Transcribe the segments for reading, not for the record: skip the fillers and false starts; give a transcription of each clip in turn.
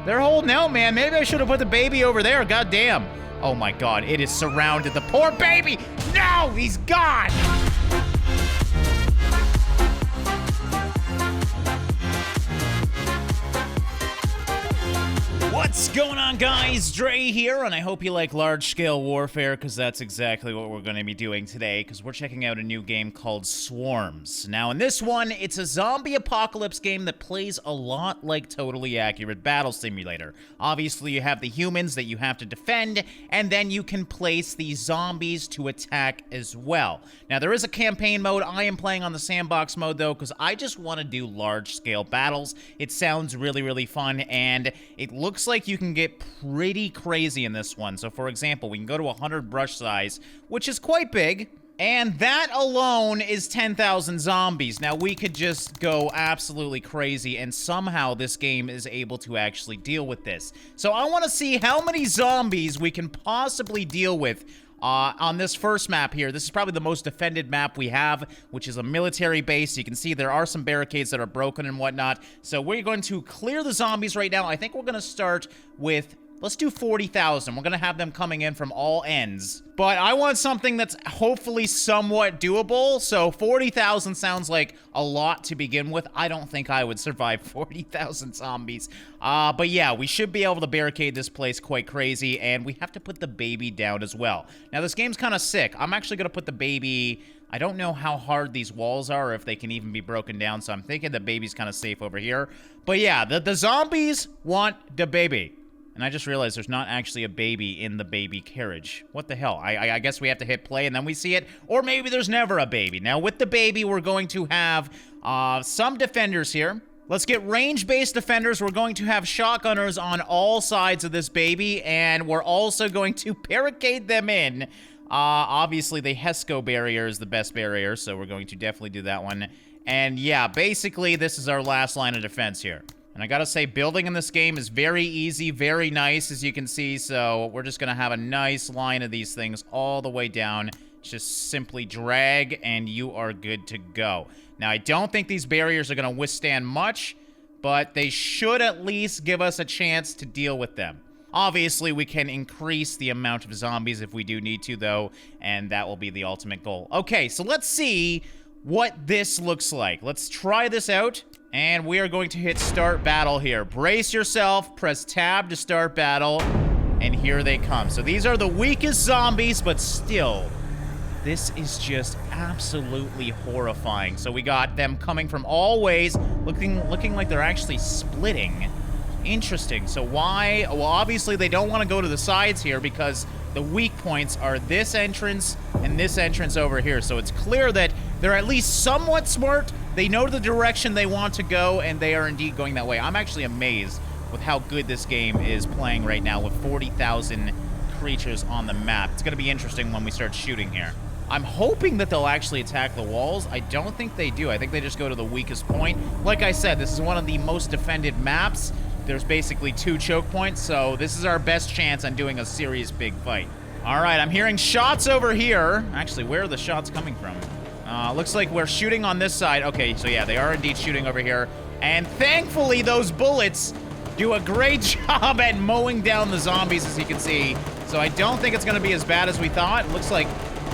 They're holding out, man. Maybe I should have put the baby over there. God damn. Oh my god, it is surrounded. The poor baby! No! He's gone! What's going on, guys? Drae here, and I hope you like large-scale warfare, because that's exactly what we're going to be doing today, because we're checking out a new game called SwarmZ. Now, in this one, it's a zombie apocalypse game that plays a lot like Totally Accurate Battle Simulator. Obviously, you have the humans that you have to defend, and then you can place the zombies to attack as well. Now, there is a campaign mode. I am playing on the sandbox mode, though, because I just want to do large-scale battles. It sounds really, really fun, and it looks like you can get pretty crazy in this one. So, for example, we can go to 100 brush size, which is quite big. And that alone is 10,000 zombies. Now, we could just go absolutely crazy, and somehow this game is able to actually deal with this. So I want to see how many zombies we can possibly deal with on this first map here. This is probably the most defended map we have, which is a military base. You can see there are some barricades that are broken and whatnot. So we're going to clear the zombies right now. I think we're going to start with... let's do 40,000. We're going to have them coming in from all ends. But I want something that's hopefully somewhat doable. So 40,000 sounds like a lot to begin with. I don't think I would survive 40,000 zombies. But yeah, we should be able to barricade this place quite crazy. And we have to put the baby down as well. Now, this game's kind of sick. I'm actually going to put the baby... I don't know how hard these walls are, or if they can even be broken down. So I'm thinking the baby's kind of safe over here. But yeah, the zombies want the baby. And I just realized there's not actually a baby in the baby carriage. What the hell? I guess we have to hit play and then we see it. Or maybe there's never a baby. Now, with the baby, we're going to have some defenders here. Let's get range-based defenders. We're going to have shotgunners on all sides of this baby. And we're also going to barricade them in. Obviously, the Hesco barrier is the best barrier. So we're going to definitely do that one. And yeah, basically, this is our last line of defense here. And I gotta say, building in this game is very easy, very nice, as you can see. So we're just gonna have a nice line of these things all the way down. Just simply drag, and you are good to go. Now, I don't think these barriers are gonna withstand much, but they should at least give us a chance to deal with them. Obviously, we can increase the amount of zombies if we do need to, though, and that will be the ultimate goal. Okay, so let's see what this looks like. Let's try this out. And we are going to hit start battle here. Brace yourself, press tab to start battle, and here they come. So these are the weakest zombies, but still, this is just absolutely horrifying. So we got them coming from all ways, looking like they're actually splitting. Interesting. So why? Well, obviously they don't want to go to the sides here because the weak points are this entrance and this entrance over here. So it's clear that they're at least somewhat smart. They know the direction they want to go, and they are indeed going that way. I'm actually amazed with how good this game is playing right now with 40,000 creatures on the map. It's going to be interesting when we start shooting here. I'm hoping that they'll actually attack the walls. I don't think they do. I think they just go to the weakest point. Like I said, this is one of the most defended maps. There's basically 2 choke points, so this is our best chance on doing a serious big fight. All right, I'm hearing shots over here. Actually, where are the shots coming from? Looks like we're shooting on this side. Okay, so yeah, they are indeed shooting over here. And thankfully, those bullets do a great job at mowing down the zombies, as you can see. So I don't think it's going to be as bad as we thought. It looks like,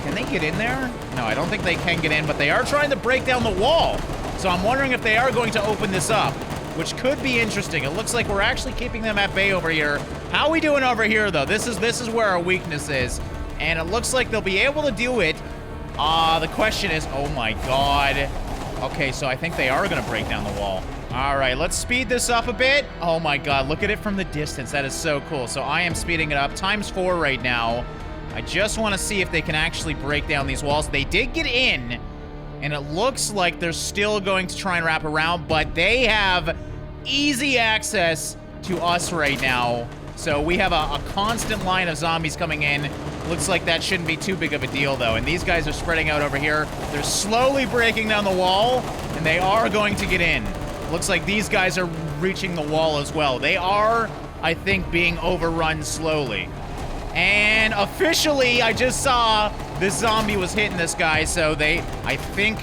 can they get in there? No, I don't think they can get in, but they are trying to break down the wall. So I'm wondering if they are going to open this up, which could be interesting. It looks like we're actually keeping them at bay over here. How are we doing over here, though? This is where our weakness is. And it looks like they'll be able to do it. The question is, oh my god. Okay, so I think they are going to break down the wall. All right, let's speed this up a bit. Oh my god, look at it from the distance. That is so cool. So I am speeding it up. ×4 right now. I just want to see if they can actually break down these walls. They did get in, and it looks like they're still going to try and wrap around, but they have easy access to us right now. So we have a constant line of zombies coming in. Looks like that shouldn't be too big of a deal, though. And these guys are spreading out over here. They're slowly breaking down the wall, and they are going to get in. Looks like these guys are reaching the wall as well. They are, I think, being overrun slowly. And officially, I just saw this zombie was hitting this guy, so I think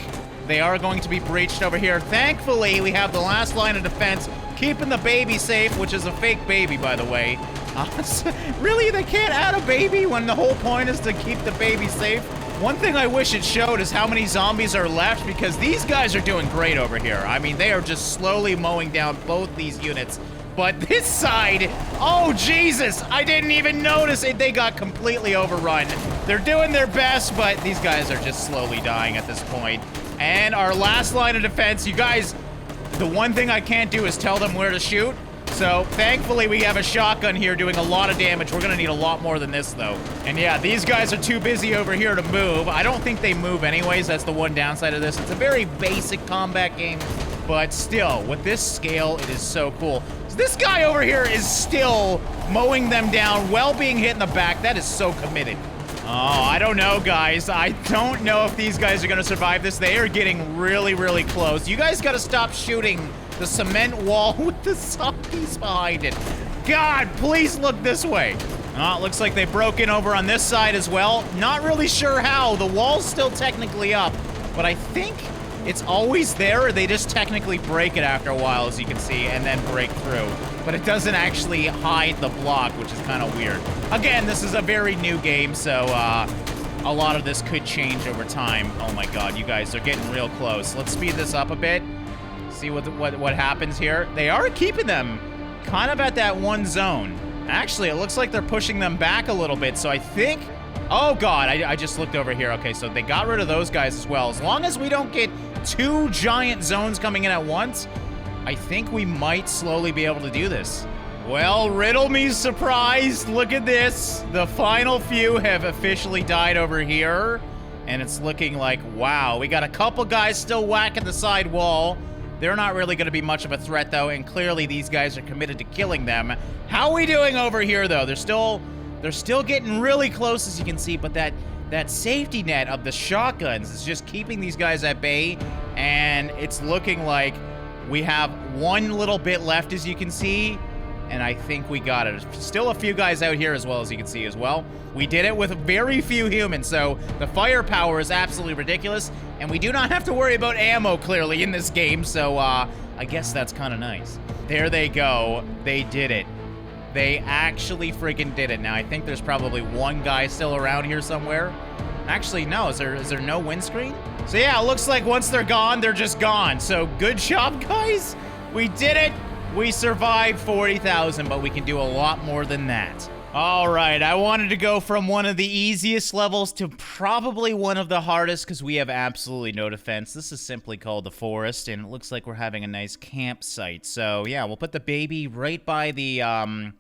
they are going to be breached over here. Thankfully, we have the last line of defense keeping the baby safe, which is a fake baby, by the way. Really, they can't add a baby when the whole point is to keep the baby safe? One thing I wish it showed is how many zombies are left, because these guys are doing great over here. I mean, they are just slowly mowing down both these units. But this side, oh Jesus, I didn't even notice it. They got completely overrun. They're doing their best, but these guys are just slowly dying at this point. And our last line of defense, you guys, the one thing I can't do is tell them where to shoot. So, thankfully, we have a shotgun here doing a lot of damage. We're going to need a lot more than this, though. And yeah, these guys are too busy over here to move. I don't think they move anyways. That's the one downside of this. It's a very basic combat game, but still, with this scale, it is so cool. So this guy over here is still mowing them down while being hit in the back. That is so committed. Oh, I don't know, guys. I don't know if these guys are going to survive this. They are getting really, really close. You guys got to stop shooting the cement wall with the zombies behind it. God, please look this way. Oh, it looks like they broke in over on this side as well. Not really sure how. The wall's still technically up, but I think it's always there. They just technically break it after a while, as you can see, and then break through. But it doesn't actually hide the block, which is kind of weird. Again, this is a very new game, so a lot of this could change over time. Oh my God, you guys are getting real close. Let's speed this up a bit. See what happens here. They are keeping them kind of at that one zone. Actually, it looks like they're pushing them back a little bit, so I think... Oh God, I just looked over here. Okay, so they got rid of those guys as well. As long as we don't get two giant zones coming in at once, I think we might slowly be able to do this. Well, riddle me surprised. Look at this. The final few have officially died over here, and it's looking like, wow, we got a couple guys still whacking the side wall. They're not really going to be much of a threat, though, and clearly these guys are committed to killing them. How are we doing over here, though? They're still getting really close, as you can see, but that safety net of the shotguns is just keeping these guys at bay, and it's looking like we have one little bit left, as you can see, and I think we got it. Still a few guys out here as well, as you can see as well. We did it with very few humans, so the firepower is absolutely ridiculous, and we do not have to worry about ammo, clearly, in this game, so I guess that's kind of nice. There they go. They did it. They actually freaking did it. Now, I think there's probably one guy still around here somewhere. Actually, no. Is there no windscreen? So, yeah, it looks like once they're gone, they're just gone. So, good job, guys. We did it. We survived 40,000, but we can do a lot more than that. All right, I wanted to go from one of the easiest levels to probably one of the hardest because we have absolutely no defense. This is simply called the forest, and it looks like we're having a nice campsite. So, yeah, we'll put the baby right by the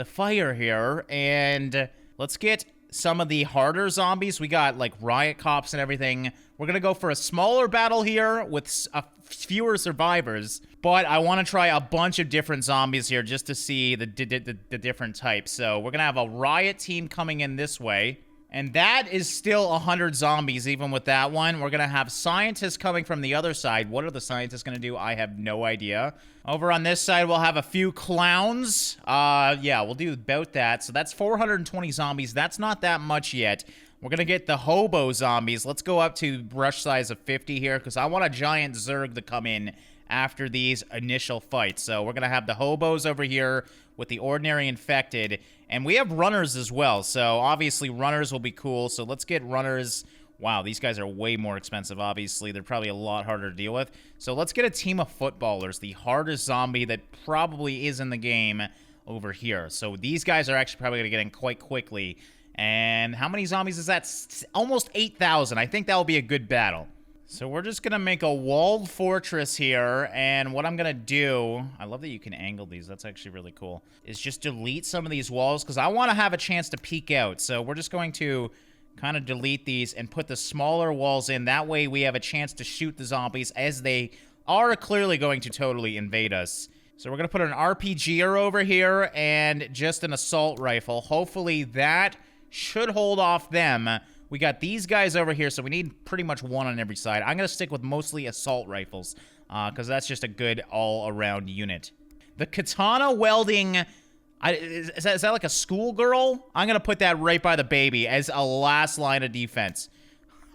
fire here, and let's get some of the harder zombies. We got, like, riot cops and everything. We're gonna go for a smaller battle here with fewer survivors, but I want to try a bunch of different zombies here just to see the different types. So we're gonna have a riot team coming in this way, and that is still 100 zombies even with that one. We're gonna have scientists coming from the other side. What are the scientists gonna do? I have no idea. Over on this side, we'll have a few clowns. Yeah, we'll do about that. So that's 420 zombies. That's not that much yet. We're going to get the hobo zombies. Let's go up to brush size of 50 here because I want a giant Zerg to come in after these initial fights. So we're going to have the hobos over here with the ordinary infected. And we have runners as well. So obviously runners will be cool. So let's get runners. Wow, these guys are way more expensive, obviously. They're probably a lot harder to deal with. So let's get a team of footballers, the hardest zombie that probably is in the game over here. So these guys are actually probably going to get in quite quickly. And how many zombies is that? Almost 8,000. I think that will be a good battle. So we're just going to make a walled fortress here. And what I'm going to do, I love that you can angle these. That's actually really cool. Is just delete some of these walls because I want to have a chance to peek out. So we're just going to kind of delete these and put the smaller walls in. That way we have a chance to shoot the zombies as they are clearly going to totally invade us. So we're going to put an RPGer over here and just an assault rifle. Hopefully that should hold off them. We got these guys over here, so we need pretty much one on every side. I'm going to stick with mostly assault rifles, because that's just a good all-around unit. The katana welding, is that like a schoolgirl? I'm going to put that right by the baby as a last line of defense.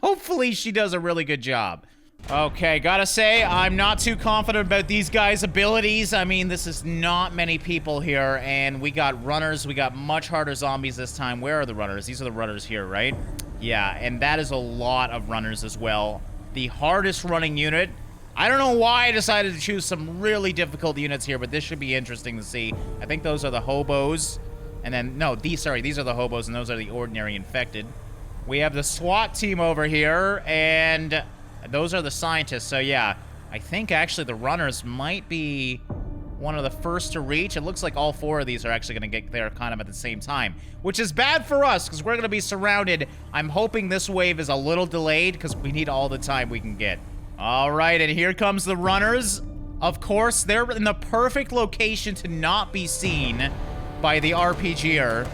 Hopefully she does a really good job. Okay, gotta say, I'm not too confident about these guys' abilities. I mean, this is not many people here, and we got runners. We got much harder zombies this time. Where are the runners? These are the runners here, right? Yeah, and that is a lot of runners as well. The hardest running unit. I don't know why I decided to choose some really difficult units here, but this should be interesting to see. I think those are the hobos. And then, no, these are the hobos, and those are the ordinary infected. We have the SWAT team over here, and those are the scientists. So, yeah, I think actually the runners might be one of the first to reach. It looks like all 4 of these are actually going to get there kind of at the same time, which is bad for us because we're going to be surrounded. I'm hoping this wave is a little delayed because we need all the time we can get. All right, and here comes the runners. Of course, they're in the perfect location to not be seen by the RPGer.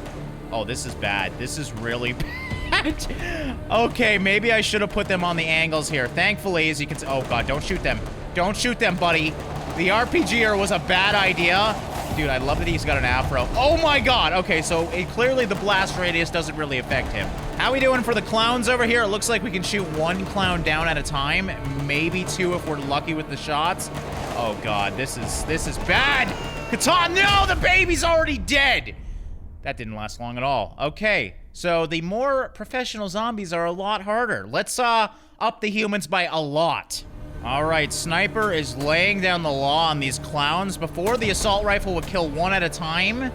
Oh, this is bad. This is really bad. Okay, maybe I should have put them on the angles here. Thankfully, as you can see... Oh, God, don't shoot them. Don't shoot them, buddy. The RPGer was a bad idea. Dude, I love that he's got an afro. Oh, my God. Okay, so clearly the blast radius doesn't really affect him. How we doing for the clowns over here? It looks like we can shoot 1 clown down at a time. Maybe 2 if we're lucky with the shots. Oh, God, this is bad. Katana, no, the baby's already dead. That didn't last long at all. Okay, so the more professional zombies are a lot harder. Let's up the humans by a lot. All right, Sniper is laying down the law on these clowns. Before, the assault rifle would kill 1 at a time.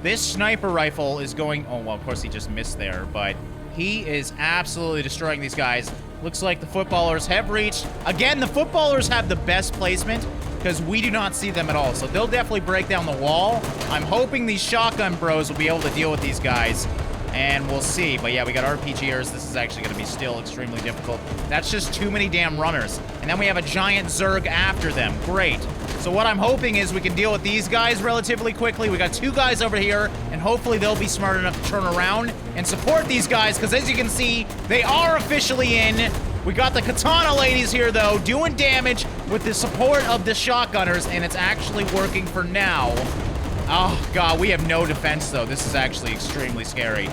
This sniper rifle is going... Oh, well, of course he just missed there, but he is absolutely destroying these guys. Looks like the footballers have reached. Again, the footballers have the best placement because we do not see them at all. So they'll definitely break down the wall. I'm hoping these shotgun bros will be able to deal with these guys. And we'll see. But yeah, we got RPGers. This is actually going to be still extremely difficult. That's just too many damn runners. And then we have a giant Zerg after them. Great. So what I'm hoping is we can deal with these guys relatively quickly. We got 2 guys over here, and hopefully they'll be smart enough to turn around and support these guys, because as you can see, they are officially in. We got the katana ladies here, though, doing damage with the support of the shotgunners, and it's actually working for now. Oh, God, we have no defense, though. This is actually extremely scary.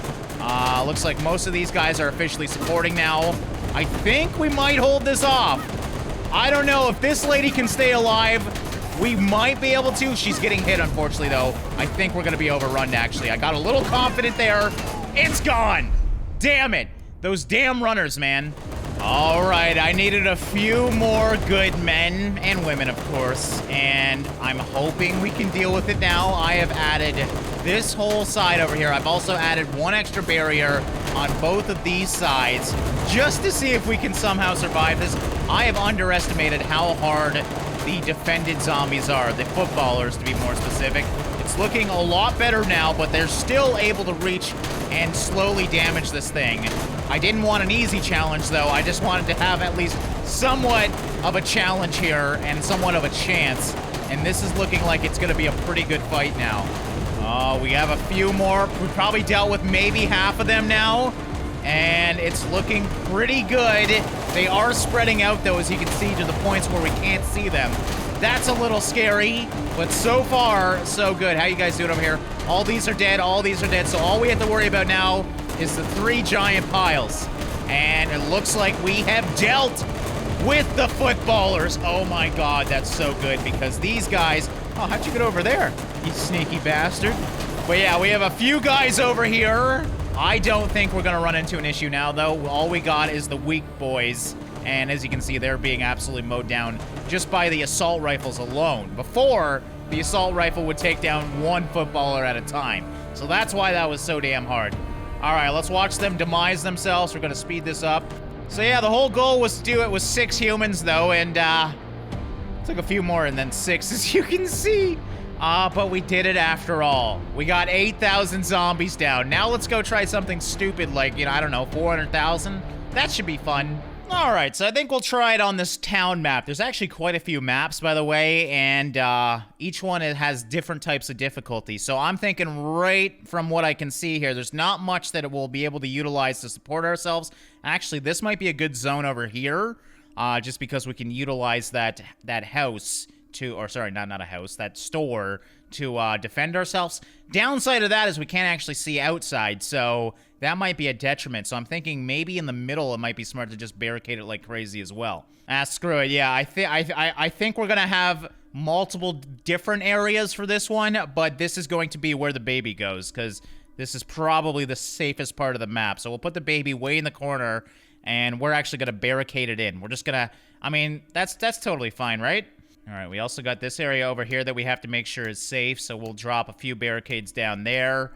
Looks like most of these guys are officially supporting now. I think we might hold this off. I don't know if this lady can stay alive. We might be able to. She's getting hit, unfortunately, though. I think we're going to be overrun, actually. I got a little confident there. It's gone. Damn it. Those damn runners, man. All right, I needed a few more good men and women, of course, and I'm hoping we can deal with it now. I have added this whole side over here. I've also added 1 extra barrier on both of these sides just to see if we can somehow survive this. I have underestimated how hard the defended zombies are, the footballers to be more specific. It's looking a lot better now, but they're still able to reach and slowly damage this thing. I didn't want an easy challenge, though. I just wanted to have at least somewhat of a challenge here and somewhat of a chance. And this is looking like it's going to be a pretty good fight now. Oh, we have a few more. We probably dealt with maybe half of them now. And it's looking pretty good. They are spreading out, though, as you can see, to the points where we can't see them. That's a little scary, but so far, so good. How you guys doing over here? All these are dead, all these are dead, so all we have to worry about now is the 3 giant piles. And it looks like we have dealt with the footballers. Oh my God, that's so good, because these guys... Oh, how'd you get over there, you sneaky bastard? But yeah, we have a few guys over here. I don't think we're gonna run into an issue now, though. All we got is the weak boys. And as you can see, they're being absolutely mowed down just by the assault rifles alone. Before, the assault rifle would take down 1 footballer at a time. So that's why that was so damn hard. All right, let's watch them demise themselves. We're going to speed this up. So yeah, the whole goal was to do it with 6 humans, though, and took a few more and then 6, as you can see. But we did it after all. We got 8,000 zombies down. Now let's go try something stupid like, you know, I don't know, 400,000? That should be fun. All right, so I think we'll try it on this town map. There's actually quite a few maps, by the way, and each one has different types of difficulty. So I'm thinking right from what I can see here, there's not much that it will be able to utilize to support ourselves. Actually, this might be a good zone over here, just because we can utilize that house to, or sorry, not a house, that store to defend ourselves. Downside of that is we can't actually see outside, so that might be a detriment. So I'm thinking maybe in the middle it might be smart to just barricade it like crazy as well. Ah, screw it. Yeah, I think we're gonna have multiple different areas for this one, but this is going to be where the baby goes, because this is probably the safest part of the map. So we'll put the baby way in the corner, and we're actually gonna barricade it in. We're just gonna, I mean, that's totally fine, right? All right, we also got this area over here that we have to make sure is safe, so we'll drop a few barricades down there.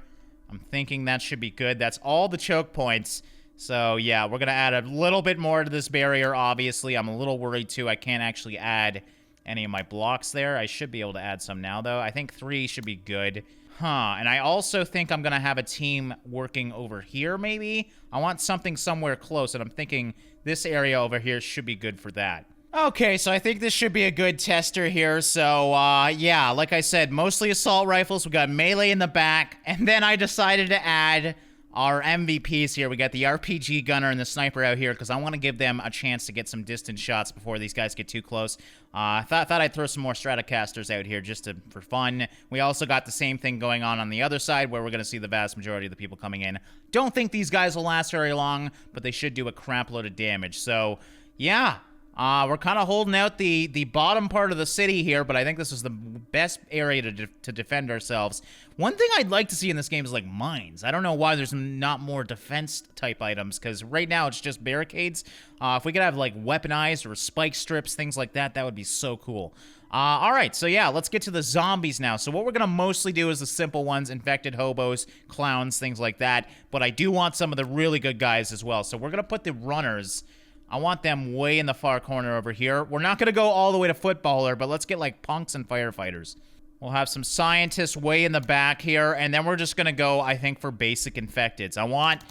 I'm thinking that should be good. That's all the choke points. So, yeah, we're going to add a little bit more to this barrier, obviously. I'm a little worried, too. I can't actually add any of my blocks there. I should be able to add some now, though. I think 3 should be good. Huh, and I also think I'm going to have a team working over here, maybe? I want something somewhere close, and I'm thinking this area over here should be good for that. Okay, so I think this should be a good tester here. So, yeah, like I said, mostly assault rifles. We got melee in the back, and then I decided to add our MVPs here. We got the RPG gunner and the sniper out here because I want to give them a chance to get some distance shots before these guys get too close. I thought I'd throw some more Stratocasters out here just for fun. We also got the same thing going on the other side where we're going to see the vast majority of the people coming in. Don't think these guys will last very long, but they should do a crap load of damage. So, yeah. We're kind of holding out the bottom part of the city here, but I think this is the best area to defend ourselves. One thing I'd like to see in this game is, like, mines. I don't know why there's not more defense-type items, because right now it's just barricades. If we could have, like, weaponized or spike strips, things like that, that would be so cool. Alright, so yeah, let's get to the zombies now. So what we're gonna mostly do is the simple ones, infected hobos, clowns, things like that, but I do want some of the really good guys as well. So we're gonna put the runners... I want them way in the far corner over here. We're not going to go all the way to footballer, but let's get, like, punks and firefighters. We'll have some scientists way in the back here, and then we're just going to go, I think, for basic infecteds. I want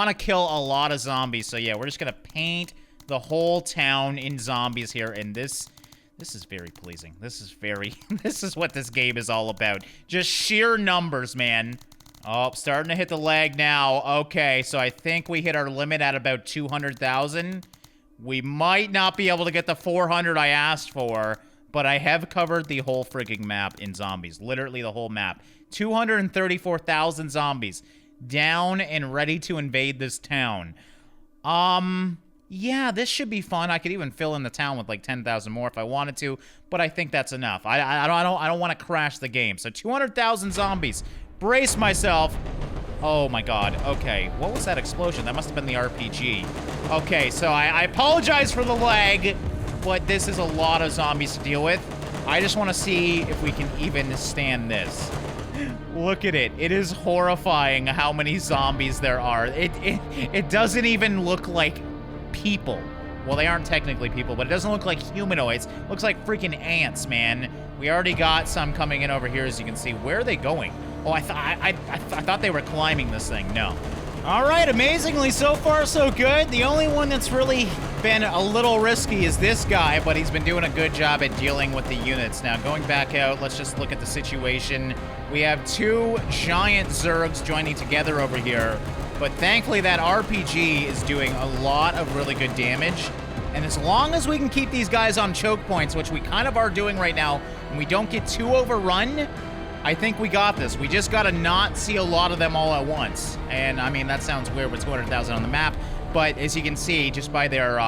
to kill a lot of zombies, so yeah, we're just going to paint the whole town in zombies here, and this is very pleasing. This is what this game is all about. Just sheer numbers, man. Oh, starting to hit the lag now. Okay, so I think we hit our limit at about 200,000. We might not be able to get the 400 I asked for, but I have covered the whole frigging map in zombies. Literally the whole map. 234,000 zombies down and ready to invade this town. Yeah, this should be fun. I could even fill in the town with like 10,000 more if I wanted to, but I think that's enough. I don't want to crash the game. So 200,000 zombies. Brace myself. Oh my god. Okay, what was that explosion? That must have been the RPG. Okay, so I apologize for the lag, but this is a lot of zombies to deal with. I just want to see if we can even stand this. Look at it. It is horrifying how many zombies there are. It doesn't even look like people. Well, they aren't technically people, but it doesn't look like humanoids. It looks like freaking ants, man. We already got some coming in over here, as you can see. Where are they going? Oh, I thought they were climbing this thing. No. All right, amazingly, so far so good. The only one that's really been a little risky is this guy, but he's been doing a good job at dealing with the units. Now, going back out, let's just look at the situation. We have 2 giant Zergs joining together over here, but thankfully that RPG is doing a lot of really good damage. And as long as we can keep these guys on choke points, which we kind of are doing right now, and we don't get too overrun, I think we got this. We just gotta not see a lot of them all at once. And, I mean, that sounds weird with 200,000 on the map, but as you can see, just by their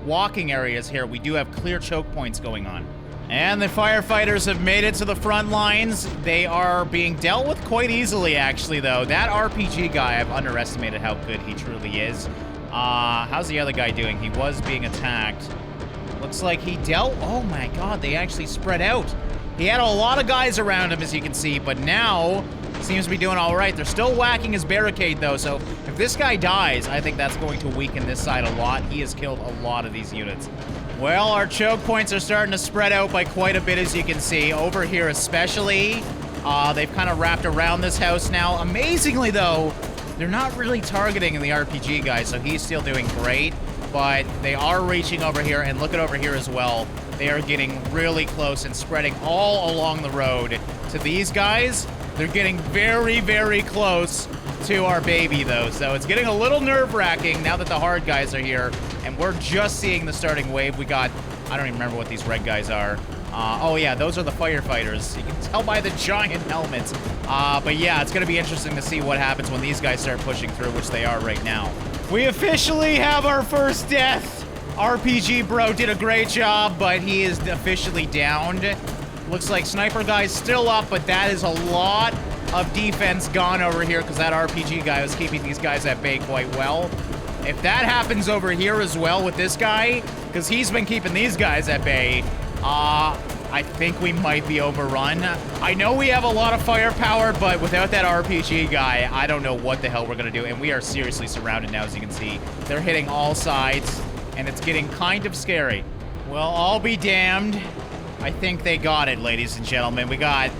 walking areas here, we do have clear choke points going on. And the firefighters have made it to the front lines. They are being dealt with quite easily, actually, though. That RPG guy, I've underestimated how good he truly is. How's the other guy doing? He was being attacked. Looks like he dealt... Oh, my God, they actually spread out. He had a lot of guys around him, as you can see, but now seems to be doing all right. They're still whacking his barricade, though, so if this guy dies, I think that's going to weaken this side a lot. He has killed a lot of these units. Well, our choke points are starting to spread out by quite a bit, as you can see. Over here especially, they've kind of wrapped around this house now. Amazingly, though, they're not really targeting the RPG guy, so he's still doing great. But they are reaching over here, and look at over here as well. They are getting really close and spreading all along the road to these guys. They're getting very, very close to our baby, though. So it's getting a little nerve-wracking now that the hard guys are here. And we're just seeing the starting wave. We got, I don't even remember what these red guys are. Oh yeah, those are the firefighters. You can tell by the giant helmets. But yeah, it's gonna be interesting to see what happens when these guys start pushing through, which they are right now. We officially have our first death. RPG bro did a great job, but he is officially downed. Looks like sniper guy's still up, but that is a lot of defense gone over here because that RPG guy was keeping these guys at bay quite well. If that happens over here as well with this guy, because he's been keeping these guys at bay, I think we might be overrun. I know we have a lot of firepower, but without that RPG guy, I don't know what the hell we're going to do. And we are seriously surrounded now, as you can see. They're hitting all sides, and it's getting kind of scary. Well, I'll be damned. I think they got it, ladies and gentlemen. We got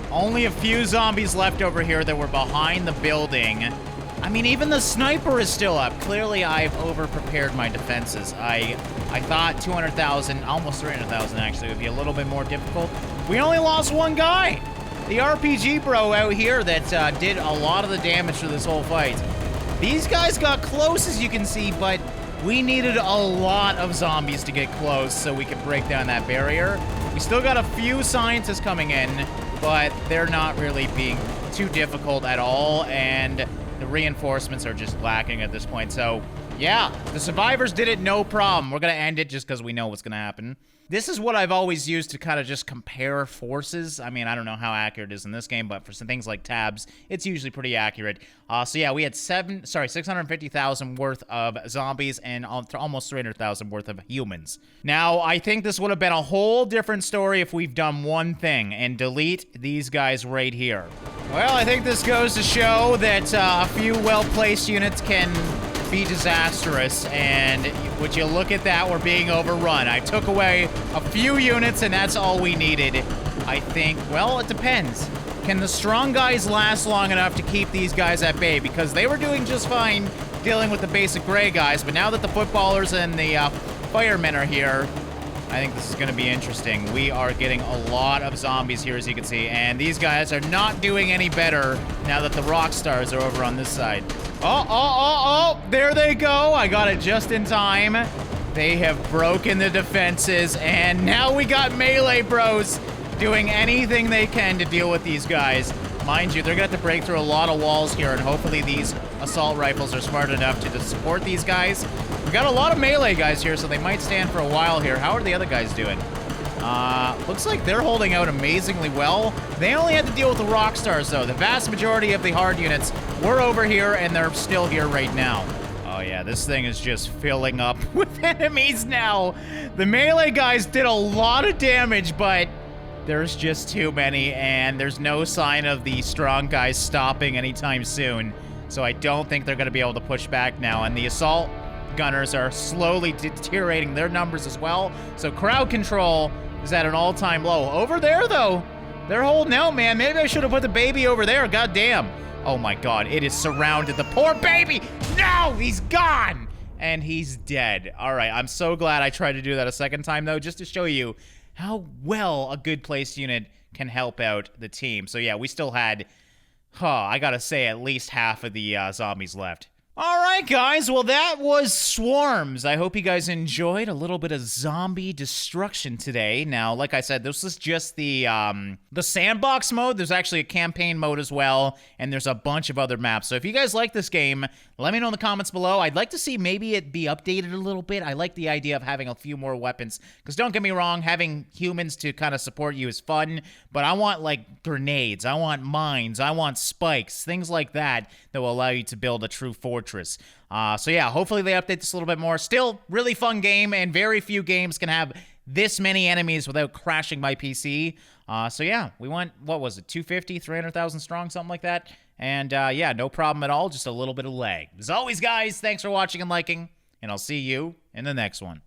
only a few zombies left over here that were behind the building. I mean, even the sniper is still up. Clearly, I've over-prepared my defenses. I thought 200,000, almost 300,000 actually, would be a little bit more difficult. We only lost one guy. The RPG bro out here that did a lot of the damage for this whole fight. These guys got close, as you can see, but we needed a lot of zombies to get close so we could break down that barrier. We still got a few scientists coming in, but they're not really being too difficult at all, and the reinforcements are just lacking at this point. So, yeah, the survivors did it no problem. We're going to end it just because we know what's going to happen. This is what I've always used to kind of just compare forces. I mean, I don't know how accurate it is in this game, but for some things like tabs, it's usually pretty accurate. So yeah, we had 650,000 worth of zombies and almost 300,000 worth of humans. Now, I think this would have been a whole different story if we've done one thing and delete these guys right here. Well, I think this goes to show that a few well-placed units can be disastrous, and would you look at that, we're being overrun. I took away a few units, and that's all we needed. I think, well, it depends. Can the strong guys last long enough to keep these guys at bay? Because they were doing just fine dealing with the basic gray guys, but now that the footballers and the firemen are here, I think this is going to be interesting. We are getting a lot of zombies here, as you can see, and these guys are not doing any better now that the rock stars are over on this side. Oh, there they go. I got it just in time. They have broken the defenses, and now we got melee bros doing anything they can to deal with these guys. Mind you, they're going to have to break through a lot of walls here, and hopefully these assault rifles are smart enough to support these guys. We got a lot of melee guys here, so they might stand for a while here. How are the other guys doing? Looks like they're holding out amazingly well. They only had to deal with the rock stars, though. The vast majority of the hard units were over here, and they're still here right now. Oh yeah, this thing is just filling up with enemies now. The melee guys did a lot of damage, but there's just too many, and there's no sign of the strong guys stopping anytime soon. So I don't think they're going to be able to push back now, and the assault gunners are slowly deteriorating their numbers as well. So crowd control is at an all-time low. Over there, though, they're holding out, man. Maybe I should have put the baby over there. God damn. Oh, my God. It is surrounded. The poor baby. No, he's gone. And he's dead. All right. I'm so glad I tried to do that a second time, though, just to show you how well a good placed unit can help out the team. So, yeah, we still had, I got to say, at least half of the zombies left. All right, guys. Well, that was SwarmZ. I hope you guys enjoyed a little bit of zombie destruction today. Now, like I said, this is just the sandbox mode. There's actually a campaign mode as well, and there's a bunch of other maps. So if you guys like this game, let me know in the comments below. I'd like to see maybe it be updated a little bit. I like the idea of having a few more weapons, because don't get me wrong, having humans to kind of support you is fun, but I want, like, grenades. I want mines. I want spikes, things like that will allow you to build a true fortress. So yeah, hopefully they update this a little bit more. Still, really fun game, and very few games can have this many enemies without crashing my PC. So yeah, we went, what was it, 250, 300,000 strong, something like that. And yeah, no problem at all, just a little bit of lag. As always, guys, thanks for watching and liking, and I'll see you in the next one.